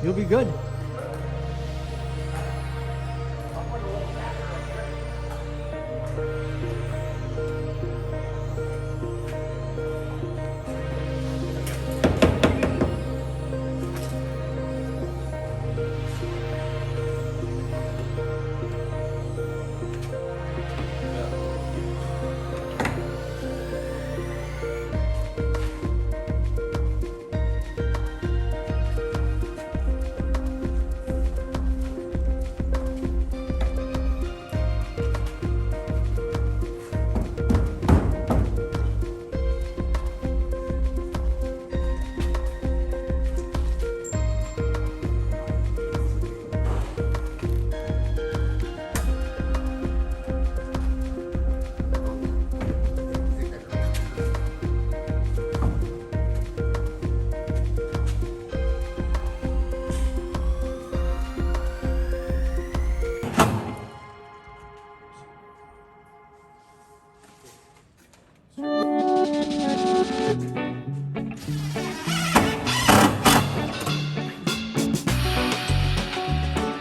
You'll be good.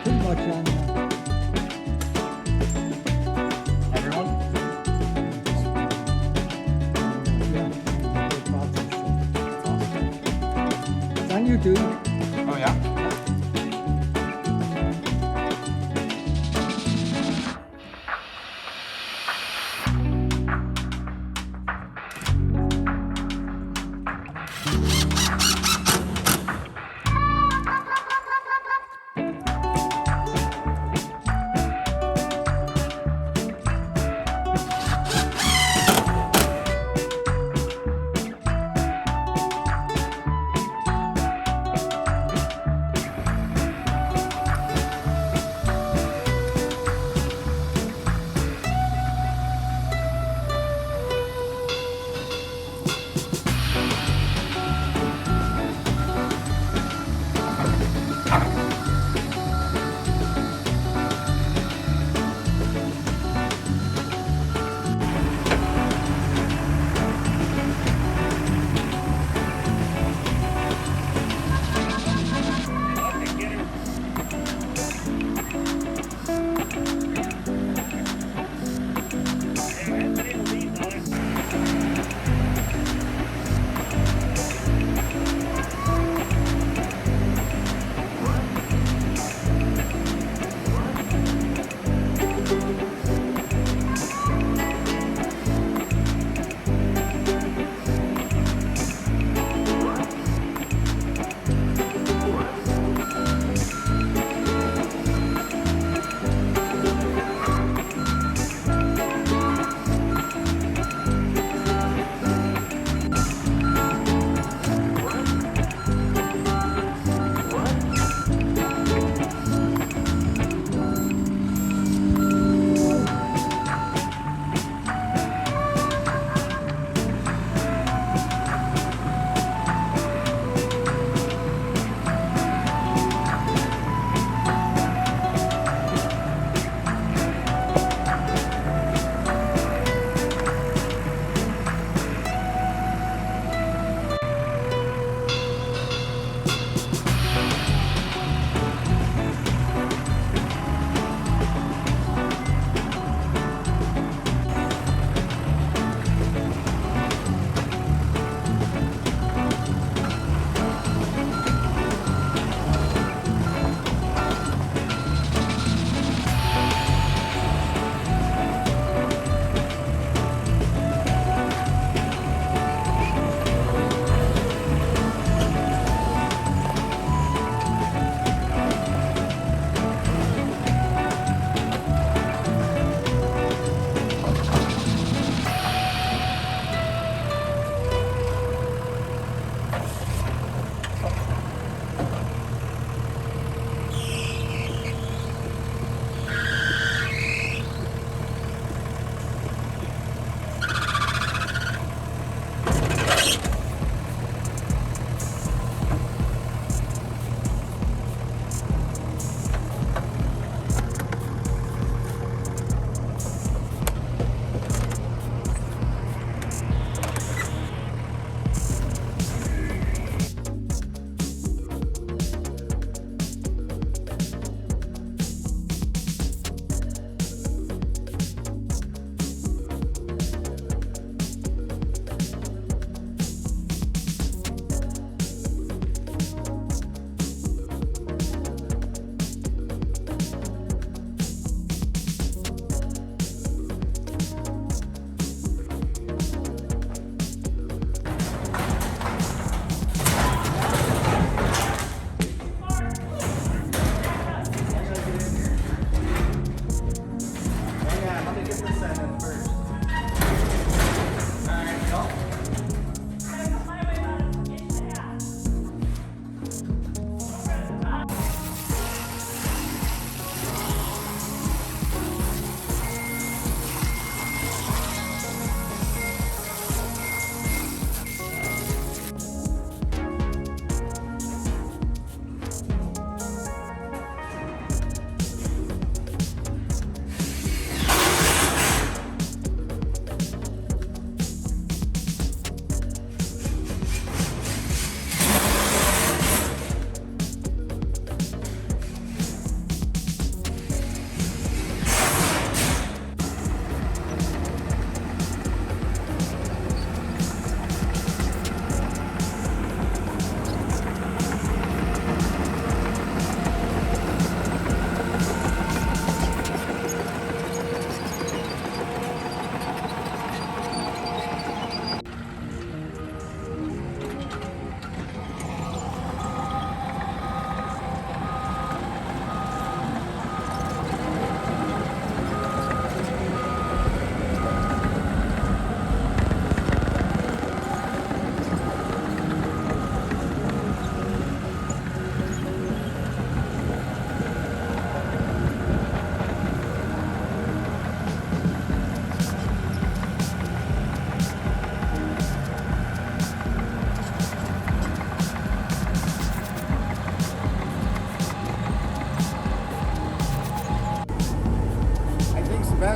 Pretty much on Everyone? It's on YouTube. Oh yeah?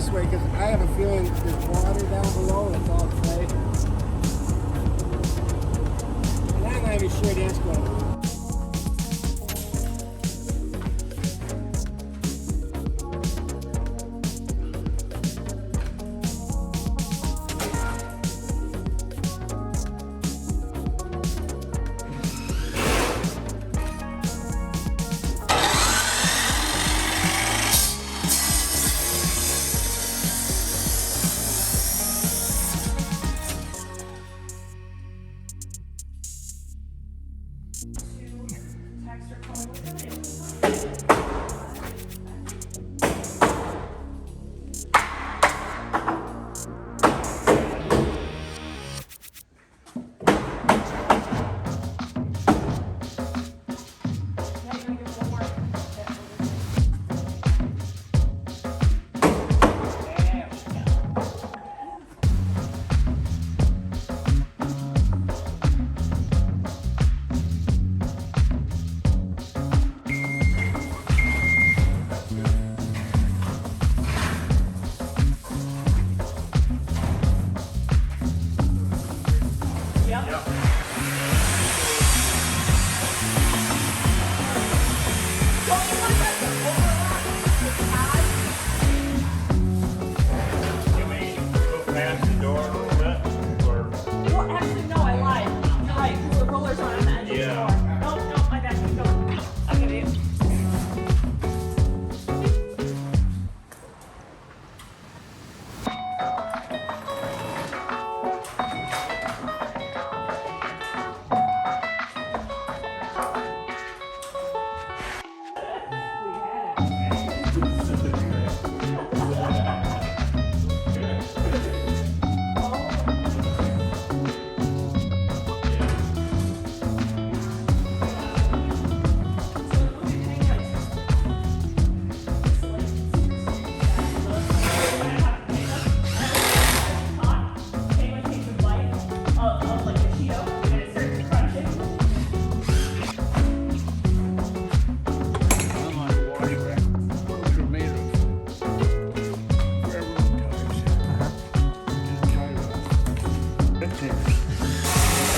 this way because I have a feeling there's water down below. It's all clay. And I'm not even sure that's going on.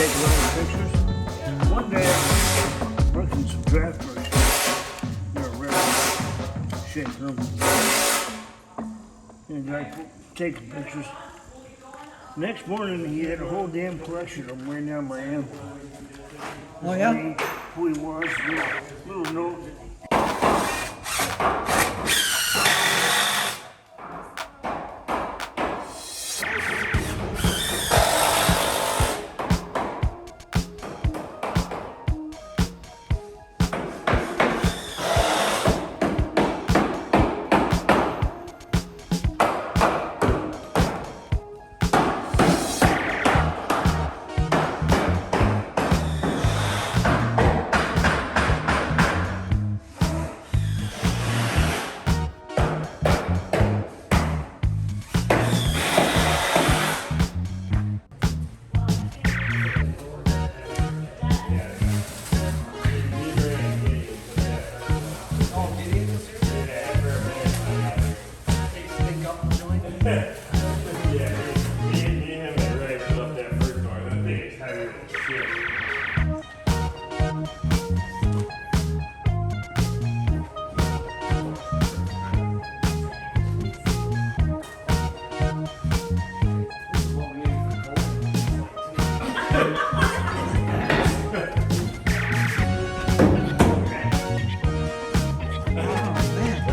Take little pictures. One day, working some draft brushes. They're rare shape them. And I taking pictures. Next morning, he had a whole damn collection of them right down my ankle. Oh yeah? Who he was, little note.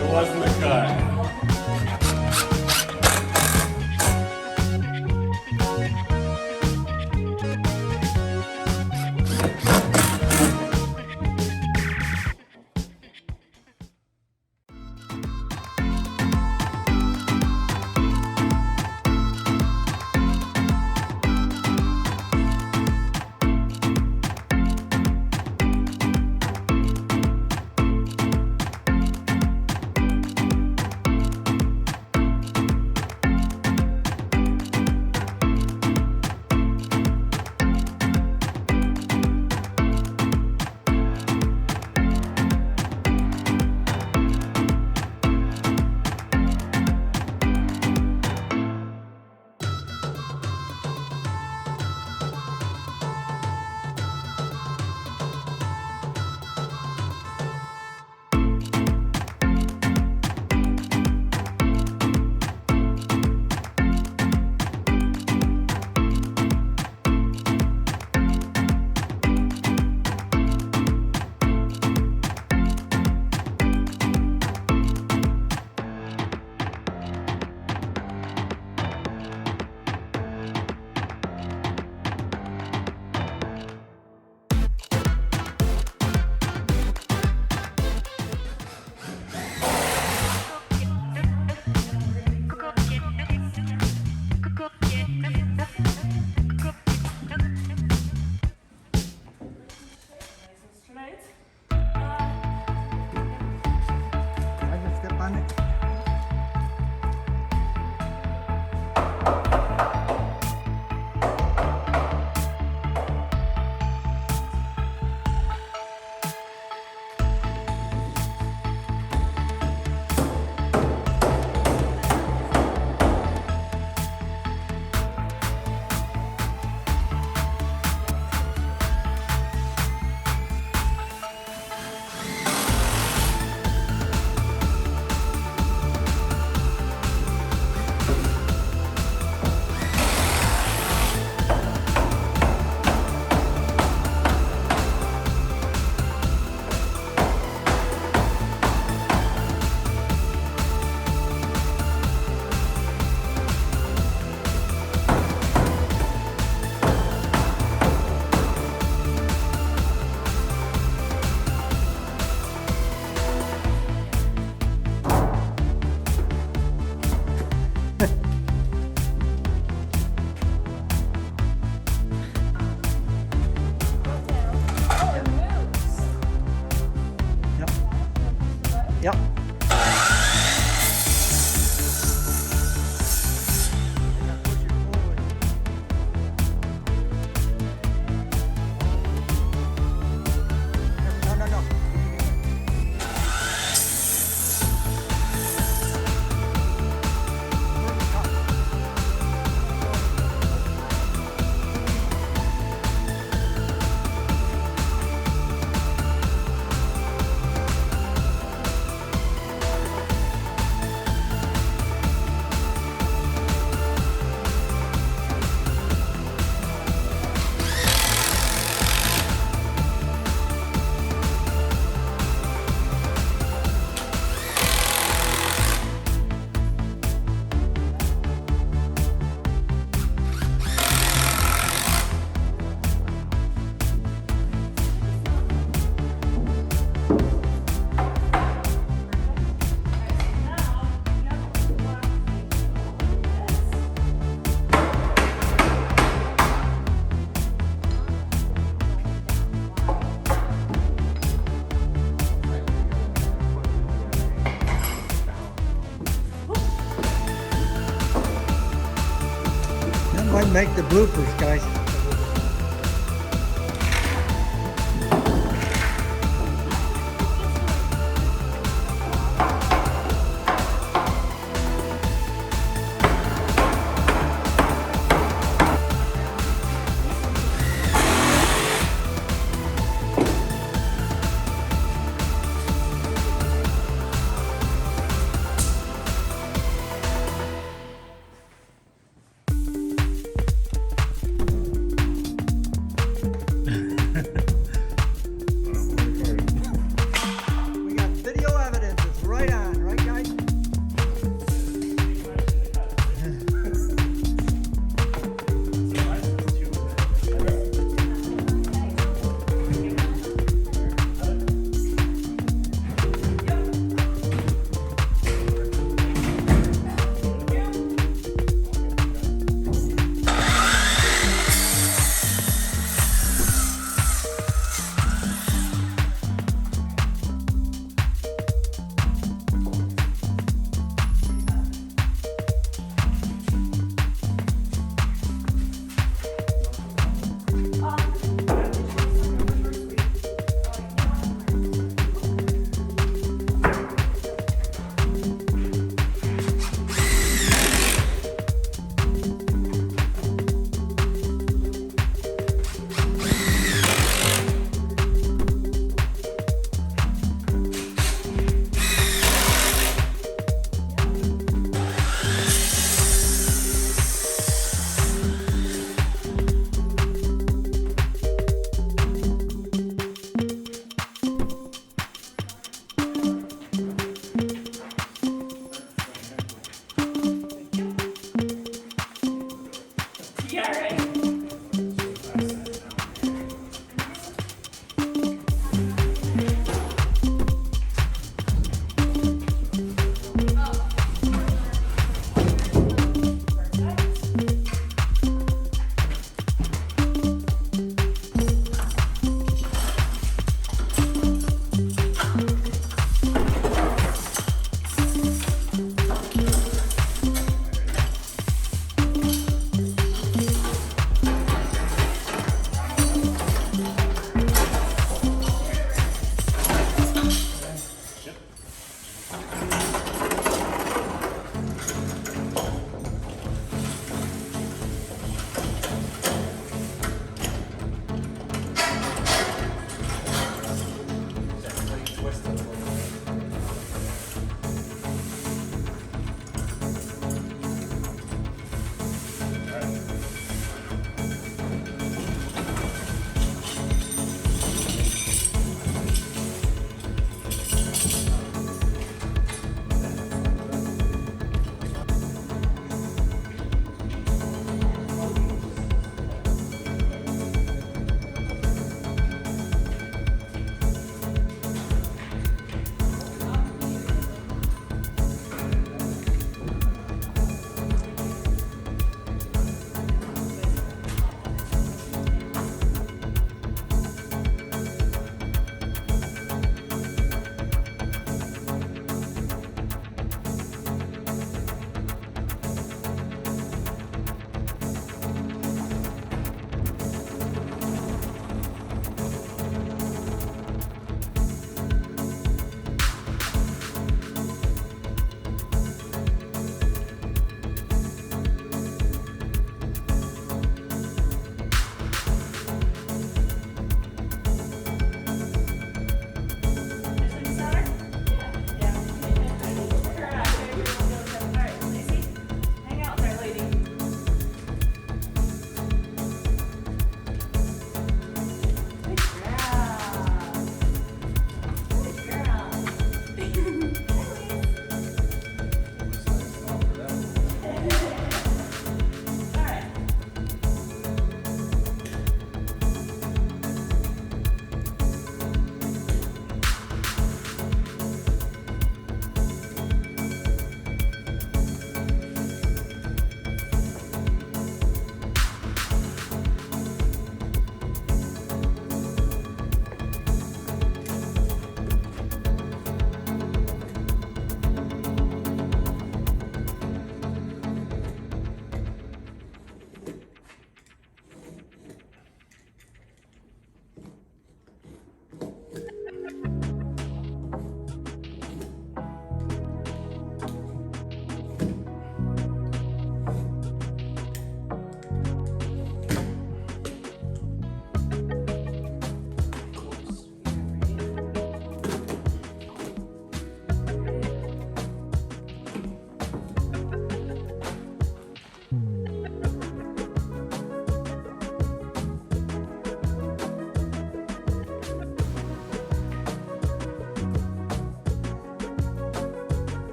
It wasn't a cut. That might make the bloopers, guys.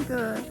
Good.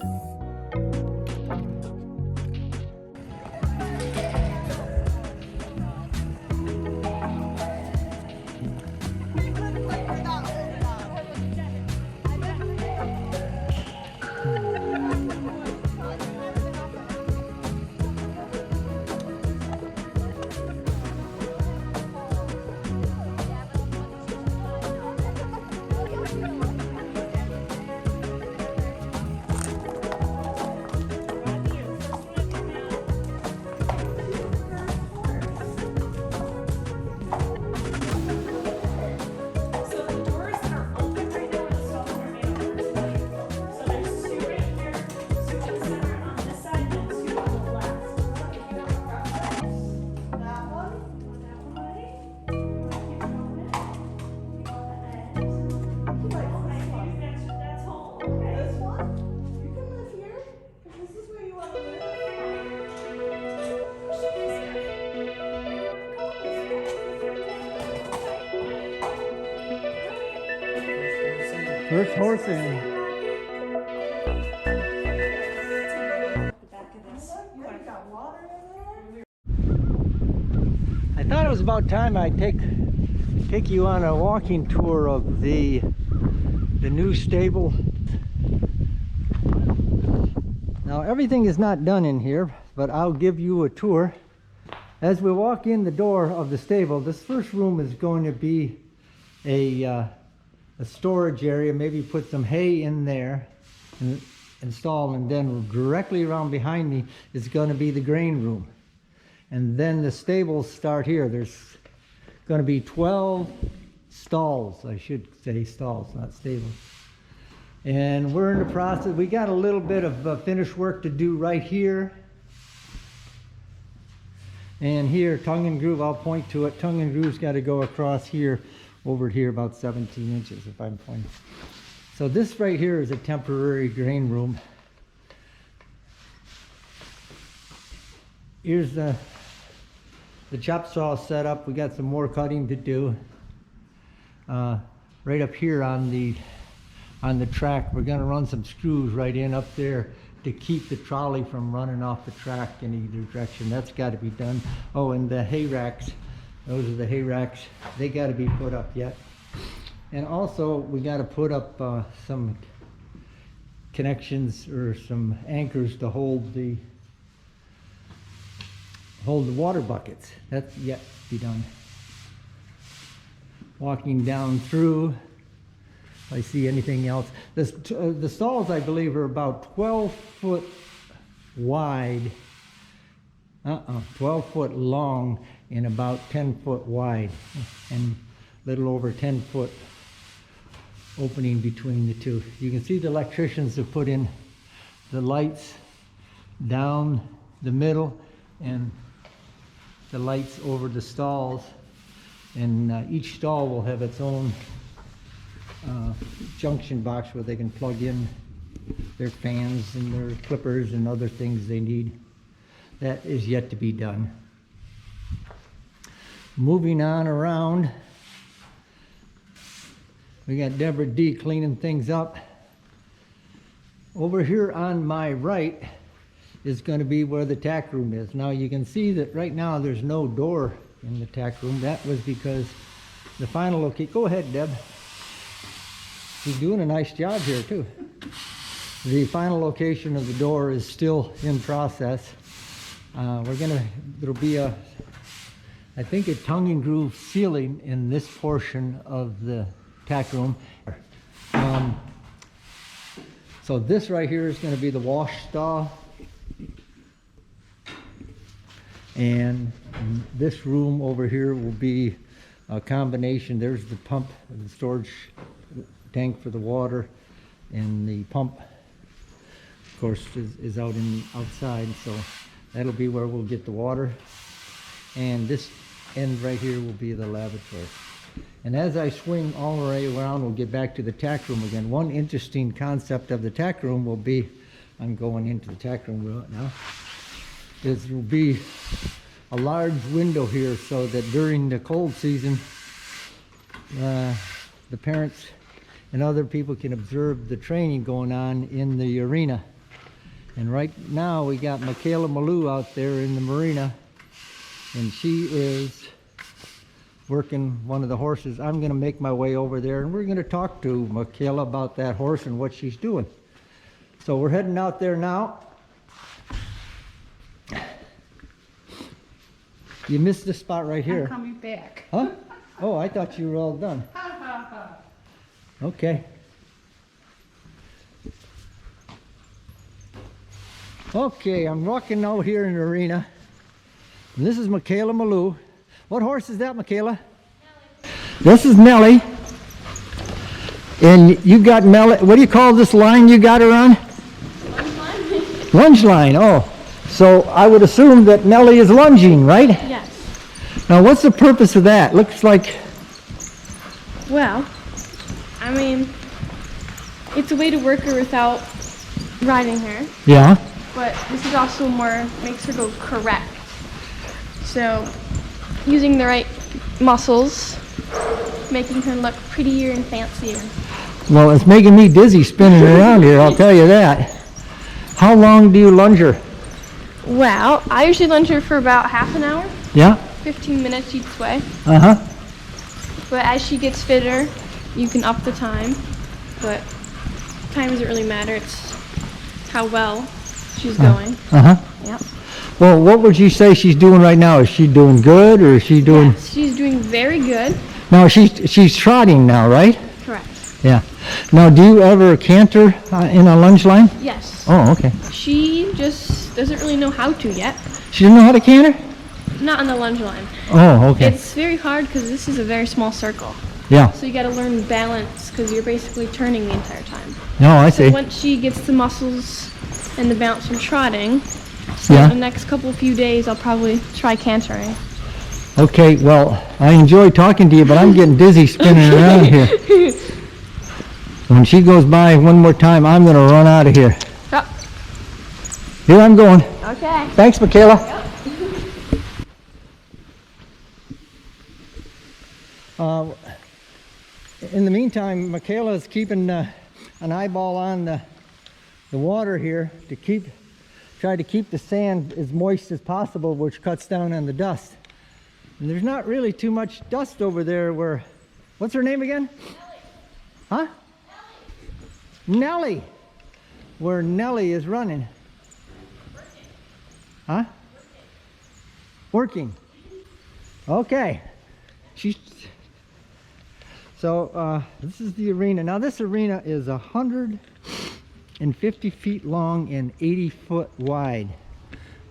So the doors are open right now, the stalls are made on the first. So there's two right here, two in the center on this side, and two on the left. That one? That one ready? Keep going. On the edge. That's home, okay. This one? You can live here, because this is where you want to live. First horse in. The back of this. I thought it was about time I'd take you on a walking tour of the new stable. Now everything is not done in here, but I'll give you a tour. As we walk in the door of the stable, this first room is going to be a storage area. Maybe put some hay in there and install, and then directly around behind me is going to be the grain room. And then the stables start here. There's going to be 12 stalls. I should say stalls, not stables. And we're in the process. We got a little bit of finished work to do right here. And here, tongue and groove, I'll point to it. Tongue and groove's got to go across here, over here about 17 inches if I'm pointing. So this right here is a temporary grain room. Here's the chop saw set up. We got some more cutting to do. Right up here on the track, we're going to run some screws right in up there to keep the trolley from running off the track in either direction. That's got to be done. Oh, and the hay racks, those are the hay racks. They got to be put up yet. And also we got to put up some connections or some anchors to hold the water buckets. That's yet to be done. Walking down through, if I see anything else. The stalls, I believe, are about 12 foot wide, 12 foot long and about 10 foot wide, and a little over 10 foot opening between the two. You can see the electricians have put in the lights down the middle and the lights over the stalls, and each stall will have its own junction box where they can plug in their fans and their clippers and other things they need. That is yet to be done. Moving on around, we got Deborah D cleaning things up. Over here on my right is going to be where the tack room is. Now you can see that right now there's no door in the tack room. That was because the final location. Go ahead, Deb. She's doing a nice job here too. The final location of the door is still in process. There'll be I think a tongue and groove ceiling in this portion of the tack room. So this right here is going to be the wash stall. And this room over here will be a combination. There's the pump, the storage tank for the water, and the pump, of course, is out outside. So that'll be where we'll get the water. And this end right here will be the lavatory. And as I swing all the way around, we'll get back to the tack room again. One interesting concept of the tack room will be, I'm going into the tack room now, is there will be a large window here so that during the cold season, the parents and other people can observe the training going on in the arena. And right now we got Michaela Malou out there in the marina, and she is working one of the horses. I'm going to make my way over there, and we're going to talk to Michaela about that horse and what she's doing. So we're heading out there now. You missed this spot right here. I'm coming back. Huh? Oh, I thought you were all done. Okay. Okay, I'm walking out here in the arena. And this is Michaela Malou. What horse is that, Michaela? Nellie. This is Nellie. And you got Nellie. What do you call this line you got her on? Lunge line? Lunge line. Oh. So I would assume that Nellie is lunging, right? Yes. Now what's the purpose of that? Looks like... Well, I mean, it's a way to work her without riding her, Yeah. but this is also more, makes her go correct. So, using the right muscles, making her look prettier and fancier. Well, it's making me dizzy spinning around here, I'll tell you that. How long do you lunge her? Well, I usually lunge her for about half an hour, Yeah? 15 minutes each way. Uh-huh. But as she gets fitter, you can up the time. But time doesn't really matter. It's how well she's going. Uh-huh. Yep. Well, what would you say she's doing right now? Is she doing good, or is she doing... Yes, she's doing very good. No, she's trotting now, right? Correct. Yeah. Now, do you ever canter in a lunge line? Yes. Oh, okay. She just doesn't really know how to yet. She doesn't know how to canter? Not on the lunge line. Oh, okay. It's very hard because this is a very small circle. Yeah. So you got to learn balance because you're basically turning the entire time. No, I see. So once she gets the muscles and the bounce from trotting, so Yeah. in the next few days I'll probably try cantering. Okay, well, I enjoy talking to you, but I'm getting dizzy spinning around here. When she goes by one more time, I'm going to run out of here. Oh, Here I'm going. okay. Thanks, Michaela. In the meantime, Michaela is keeping an eyeball on the water here to try to keep the sand as moist as possible, which cuts down on the dust. And there's not really too much dust over there where, what's her name again? Nellie. Huh? Nellie. Where Nellie is running. Working. Huh? Working. Okay. So this is the arena. Now this arena is 150 feet long and 80 foot wide,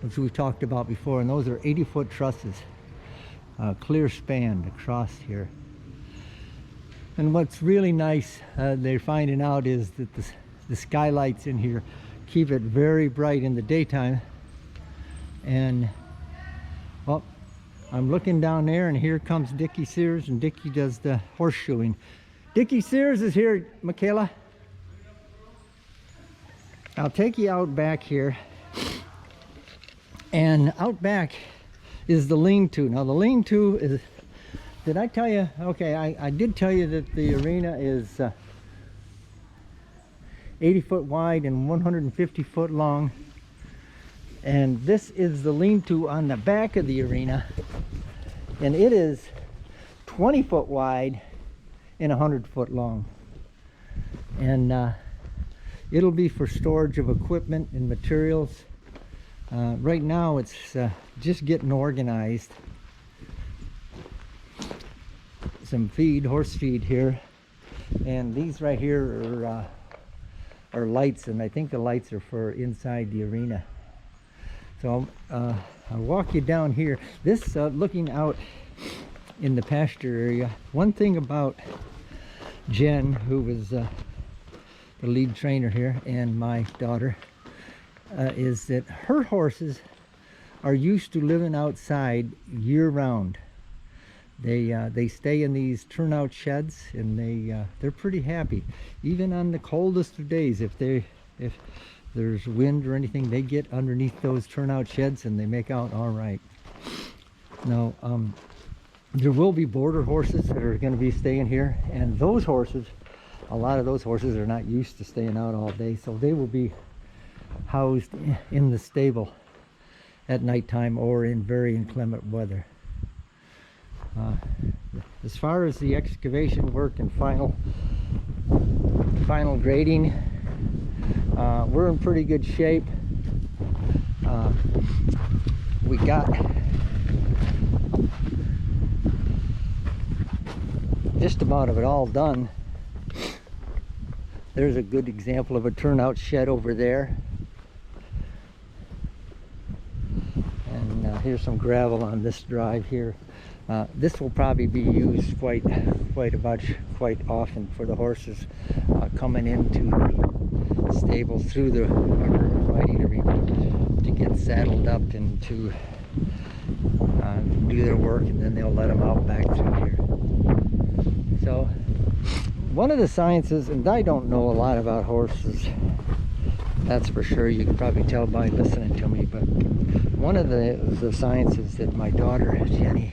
which we talked about before, and those are 80-foot trusses, clear span across here. And what's really nice they're finding out is that the skylights in here keep it very bright in the daytime. And well, I'm looking down there, and here comes Dickie Sears, and Dickie does the horseshoeing. Dickie Sears is here, Michaela. I'll take you out back here. And out back is the lean-to. Now the lean-to is, did I tell you? Okay, I did tell you that the arena is 80 foot wide and 150 foot long. And this is the lean-to on the back of the arena, and it is 20 foot wide and 100 foot long, and it'll be for storage of equipment and materials. Right now it's just getting organized. Some feed, horse feed here, and these right here are lights, and I think the lights are for inside the arena. So I'll walk you down here. This looking out in the pasture area. One thing about Jen, who was the lead trainer here, and my daughter, is that her horses are used to living outside year-round. They stay in these turnout sheds, and they're pretty happy, even on the coldest of days. If there's wind or anything, they get underneath those turnout sheds and they make out all right. Now there will be border horses that are going to be staying here, and those horses a lot of those horses are not used to staying out all day, so they will be housed in the stable at nighttime or in very inclement weather. As far as the excavation work and final grading, we're in pretty good shape. We got just about of it all done. There's a good example of a turnout shed over there. And here's some gravel on this drive here. This will probably be used quite often for the horses coming into the stables through the riding arena to get saddled up and to do their work, and then they'll let them out back through here. So one of the sciences, and I don't know a lot about horses, that's for sure, you can probably tell by listening to me, but one of the sciences that my daughter Jenny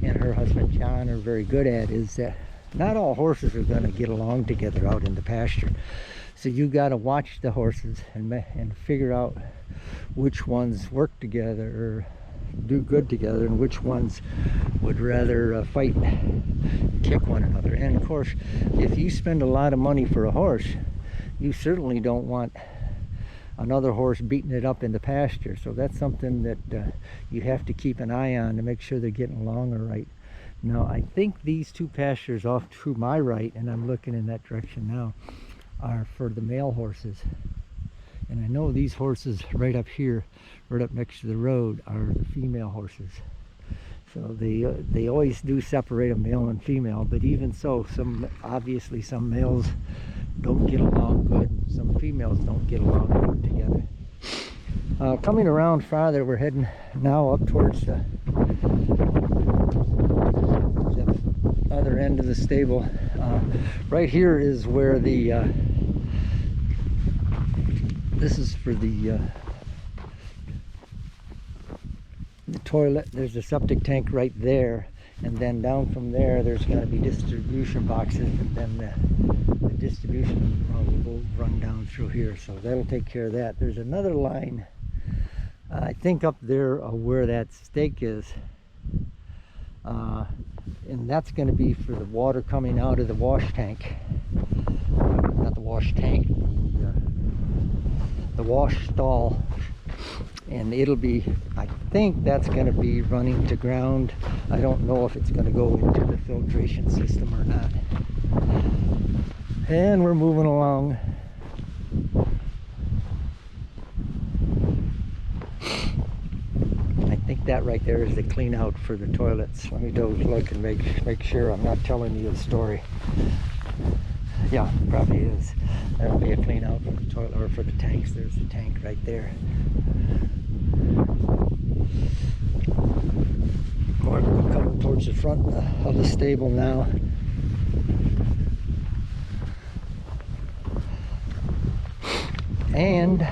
and her husband John are very good at is that not all horses are going to get along together out in the pasture. So you got to watch the horses and figure out which ones work together or do good together and which ones would rather fight, kick one another. And of course, if you spend a lot of money for a horse, you certainly don't want another horse beating it up in the pasture. So that's something that you have to keep an eye on to make sure they're getting along all right. Now, I think these two pastures off to my right, and I'm looking in that direction now, are for the male horses. And I know these horses right up here, right up next to the road, are the female horses. So they always do separate a male and female, but even so, obviously some males don't get along good, some females don't get along good together. Coming around farther, we're heading now up towards the other end of the stable. Right here is where this is for the toilet. There's a septic tank right there, and then down from there there's going to be distribution boxes, and then the distribution will run down through here, so that'll take care of that. There's another line, I think up there where that stake is, and that's going to be for the water coming out of the wash tank. Not the wash tank, the wash stall. And it'll be, I think that's going to be running to ground. I don't know if it's going to go into the filtration system or not. And we're moving along. I think that right there is the clean out for the toilets. Let me go look and make sure I'm not telling you the story. Yeah, probably is. That'll be a clean out for the toilet or for the tanks. There's the tank right there. We're coming towards the front of the stable now. And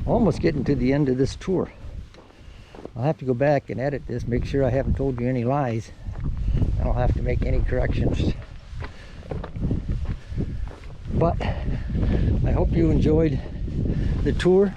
almost getting to the end of this tour. I'll have to go back and edit this, make sure I haven't told you any lies. I don't have to make any corrections. But I hope you enjoyed the tour.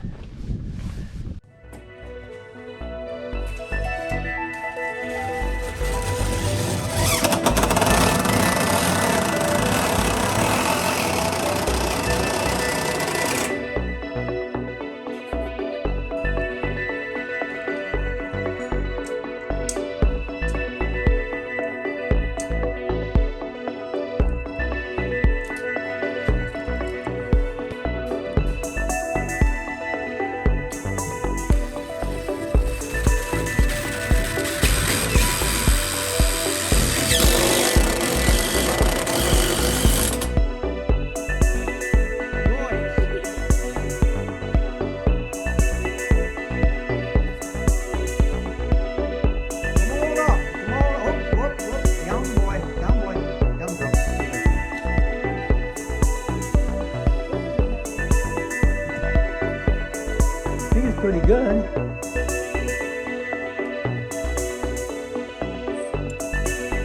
Pretty good.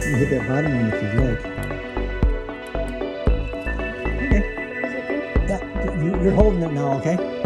You can hit that bottom one if you'd like. You're holding it now, okay?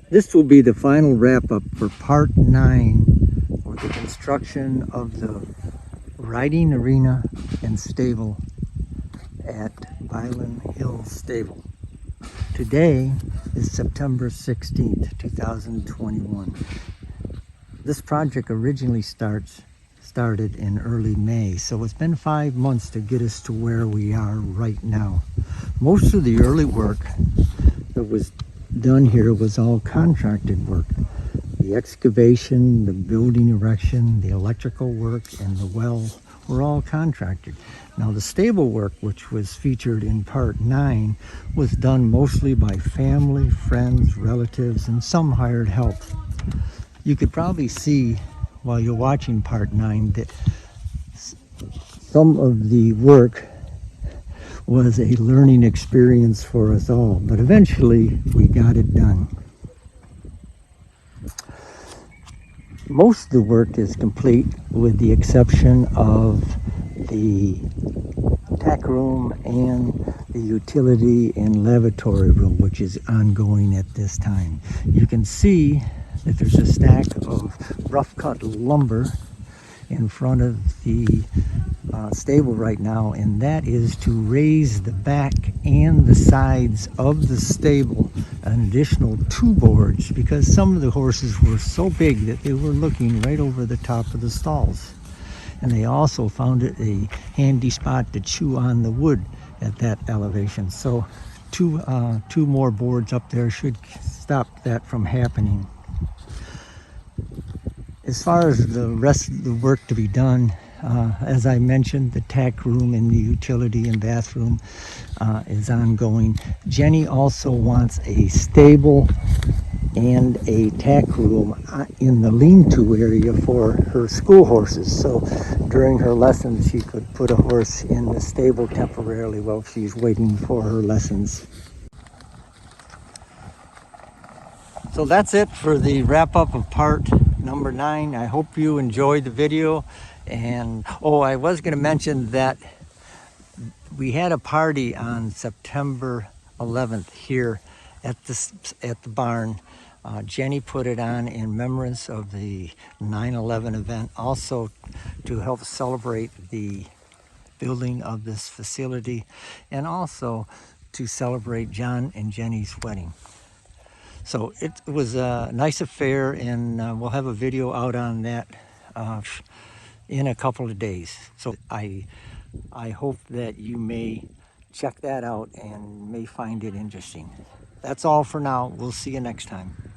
This will be the final wrap-up for Part 9 for the construction of the riding arena and stable at Violin Hill Stable. Today is September 16th, 2021. This project originally started in early May, so it's been 5 months to get us to where we are right now. Most of the early work that was done here was all contracted work. The excavation, the building erection, the electrical work, and the well were all contracted. Now the stable work, which was featured in Part 9, was done mostly by family, friends, relatives, and some hired help. You could probably see while you're watching Part 9 that some of the work was a learning experience for us all, but eventually we got it done. Most of the work is complete with the exception of the tack room and the utility and lavatory room, which is ongoing at this time. You can see that there's a stack of rough cut lumber in front of the stable right now, and that is to raise the back and the sides of the stable an additional 2 boards, because some of the horses were so big that they were looking right over the top of the stalls, and they also found it a handy spot to chew on the wood at that elevation. So two more boards up there should stop that from happening. As far as the rest of the work to be done, as I mentioned, the tack room and the utility and bathroom is ongoing. Jenny also wants a stable and a tack room in the lean-to area for her school horses. So during her lessons, she could put a horse in the stable temporarily while she's waiting for her lessons. So that's it for the wrap-up of part number 9. I hope you enjoyed the video. And I was going to mention that we had a party on September 11th here at the barn. Jenny put it on in remembrance of the 9/11 event, also to help celebrate the building of this facility, and also to celebrate John and Jenny's wedding. So it was a nice affair, and we'll have a video out on that in a couple of days. So I hope that you may check that out and may find it interesting. That's all for now. We'll see you next time.